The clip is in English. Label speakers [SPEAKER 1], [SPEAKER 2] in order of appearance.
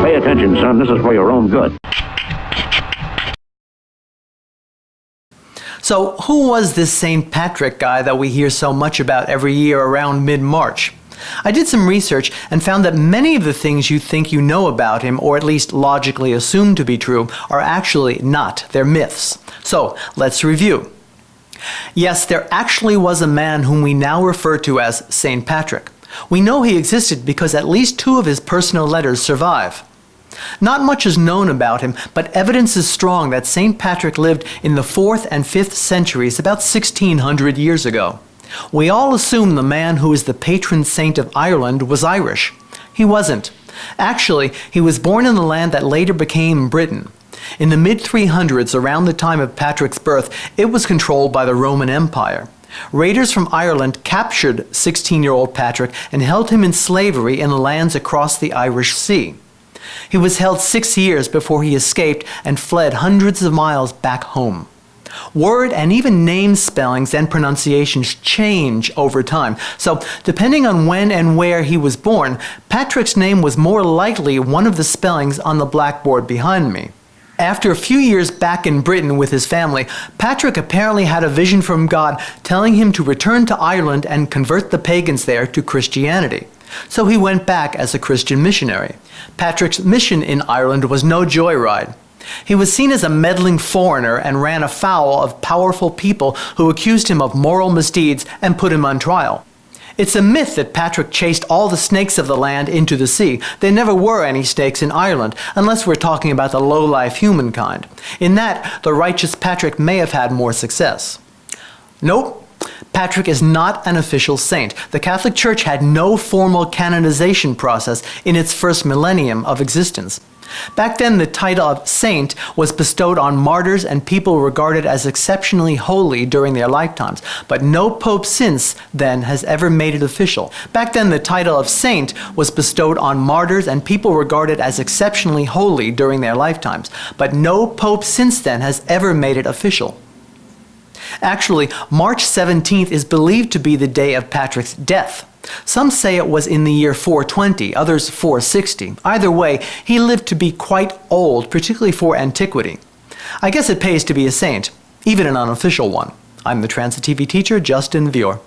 [SPEAKER 1] Pay attention, son. This is for your own good.
[SPEAKER 2] So, who was this St. Patrick guy that we hear so much about every year around mid-March? I did some research and found that many of the things you think you know about him, or at least logically assume to be true, are actually not. They're myths. So, let's review. Yes, there actually was a man whom we now refer to as St. Patrick. We know he existed because at least 2 of his personal letters survive. Not much is known about him, but evidence is strong that St. Patrick lived in the 4th and 5th centuries, about 1600 years ago. We all assume the man who is the patron saint of Ireland was Irish. He wasn't. Actually, he was born in the land that later became Britain. In the mid-300s, around the time of Patrick's birth, it was controlled by the Roman Empire. Raiders from Ireland captured 16-year-old Patrick and held him in slavery in the lands across the Irish Sea. He was held 6 years before he escaped and fled hundreds of miles back home. Word and even name spellings and pronunciations change over time, so depending on when and where he was born, Patrick's name was more likely one of the spellings on the blackboard behind me. After a few years back in Britain with his family, Patrick apparently had a vision from God telling him to return to Ireland and convert the pagans there to Christianity. So he went back as a Christian missionary. Patrick's mission in Ireland was no joyride. He was seen as a meddling foreigner and ran afoul of powerful people who accused him of moral misdeeds and put him on trial. It's a myth that Patrick chased all the snakes of the land into the sea. There never were any snakes in Ireland, unless we're talking about the low-life humankind. In that, the righteous Patrick may have had more success. Nope. Patrick is not an official saint. The Catholic Church had no formal canonization process in its first millennium of existence. Back then, the title of saint was bestowed on martyrs and people regarded as exceptionally holy during their lifetimes, but no pope since then has ever made it official. Back then, the title of saint was bestowed on martyrs and people regarded as exceptionally holy during their lifetimes, but no pope since then has ever made it official. Actually, March 17th is believed to be the day of Patrick's death. Some say it was in the year 420, others 460. Either way, he lived to be quite old, particularly for antiquity. I guess it pays to be a saint, even an unofficial one. I'm the Transit TV teacher, Justin Vyor.